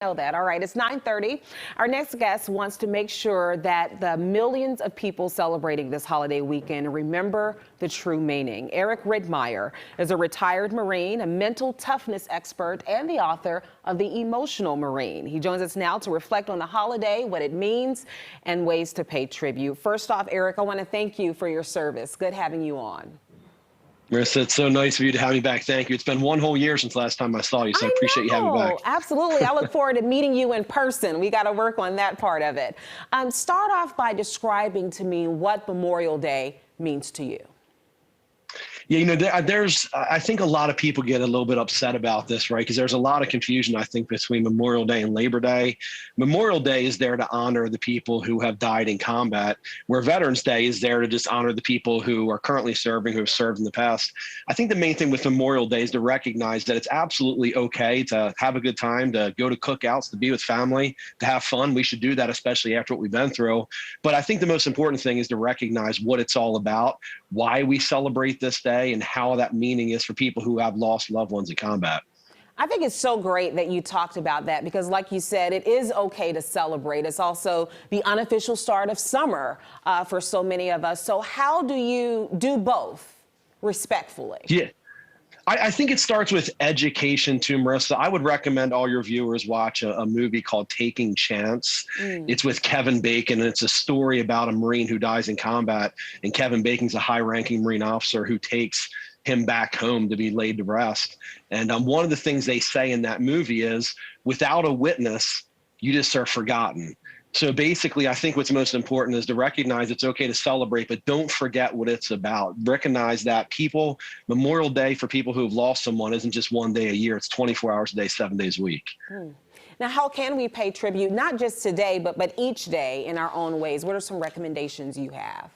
Know that. All right, it's 9:30. Our next guest wants to make sure that the millions of people celebrating this holiday weekend remember the true meaning. Eric Rittmeyer is a retired Marine, a mental toughness expert, and the author of The Emotional Marine. He joins us now to reflect on the holiday, what it means, and ways to pay tribute. First off, Eric, I want to thank you for your service. Good having you on. Marissa, it's so nice of you to have me back. Thank you. It's been one whole year since last time I saw you, so I appreciate you having me back. Absolutely. I look forward to meeting you in person. We got to work on that part of it. Start off by describing to me what Memorial Day means to you. Yeah, you know, I think a lot of people get a little bit upset about this, right? Because there's a lot of confusion, I think, between Memorial Day and Labor Day. Memorial Day is there to honor the people who have died in combat, where Veterans Day is there to just honor the people who are currently serving, who have served in the past. I think the main thing with Memorial Day is to recognize that it's absolutely okay to have a good time, to go to cookouts, to be with family, to have fun. We should do that, especially after what we've been through. But I think the most important thing is to recognize what it's all about, why we celebrate this day, and how that meaning is for people who have lost loved ones in combat. I think it's so great that you talked about that because, like you said, it is okay to celebrate. It's also the unofficial start of summer for so many of us. So how do you do both respectfully? Yeah. I think it starts with education too, Marissa. I would recommend all your viewers watch a movie called Taking Chance. It's with Kevin Bacon, and it's a story about a Marine who dies in combat. And Kevin Bacon's a high-ranking Marine officer who takes him back home to be laid to rest. And one of the things they say in that movie is, without a witness, you just are forgotten. So basically, I think what's most important is to recognize it's okay to celebrate, but don't forget what it's about. Recognize that Memorial Day for people who have lost someone isn't just one day a year. It's 24 hours a day, 7 days a week. Now, how can we pay tribute, not just today, but each day in our own ways? What are some recommendations you have?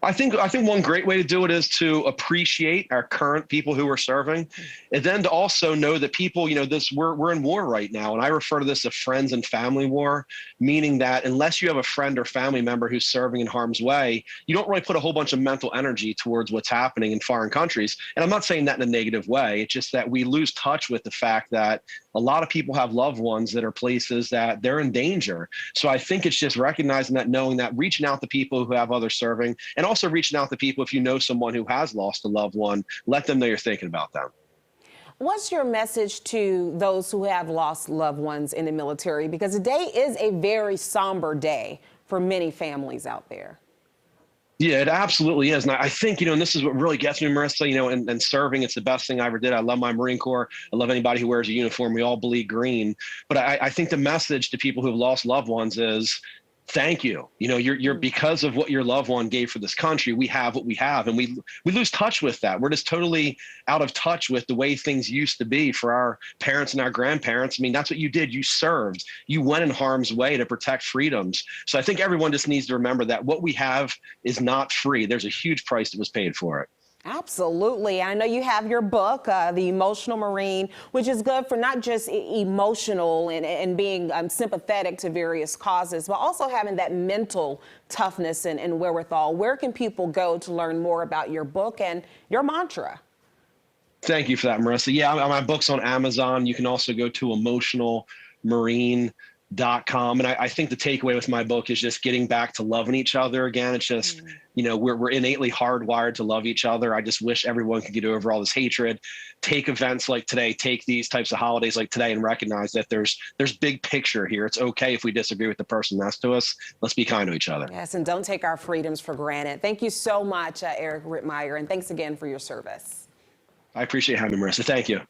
I think one great way to do it is to appreciate our current people who are serving, and then to also know that people, you know, we're in war right now, and I refer to this as friends and family war, meaning that unless you have a friend or family member who's serving in harm's way, you don't really put a whole bunch of mental energy towards what's happening in foreign countries. And I'm not saying that in a negative way. It's just that we lose touch with the fact that a lot of people have loved ones that are places that they're in danger. So I think it's just recognizing that, knowing that, reaching out to people who have others serving, and also reaching out to people, if you know someone who has lost a loved one, let them know you're thinking about them. What's your message to those who have lost loved ones in the military? Because today is a very somber day for many families out there. Yeah, it absolutely is. And I think, you know, and this is what really gets me, Marissa, you know, and serving, it's the best thing I ever did. I love my Marine Corps. I love anybody who wears a uniform. We all bleed green. But I think the message to people who have lost loved ones is, thank you. You know, you're because of what your loved one gave for this country, we have what we have, and we lose touch with that. We're just totally out of touch with the way things used to be for our parents and our grandparents. I mean, that's what you did. You served. You went in harm's way to protect freedoms. So I think everyone just needs to remember that what we have is not free. There's a huge price that was paid for it. Absolutely. I know you have your book, The Emotional Marine, which is good for not just emotional and being sympathetic to various causes, but also having that mental toughness and wherewithal. Where can people go to learn more about your book and your mantra? Thank you for that, Marissa. Yeah, my book's on Amazon. You can also go to emotionalmarine.com. And I think the takeaway with my book is just getting back to loving each other again. It's just, you know, we're innately hardwired to love each other. I just wish everyone could get over all this hatred, take events like today, take these types of holidays like today, and recognize that there's big picture here. It's okay if we disagree with the person next to us. Let's be kind to each other. Yes, and don't take our freedoms for granted. Thank you so much, Eric Rittmeyer, and thanks again for your service. I appreciate having me, Marissa. Thank you.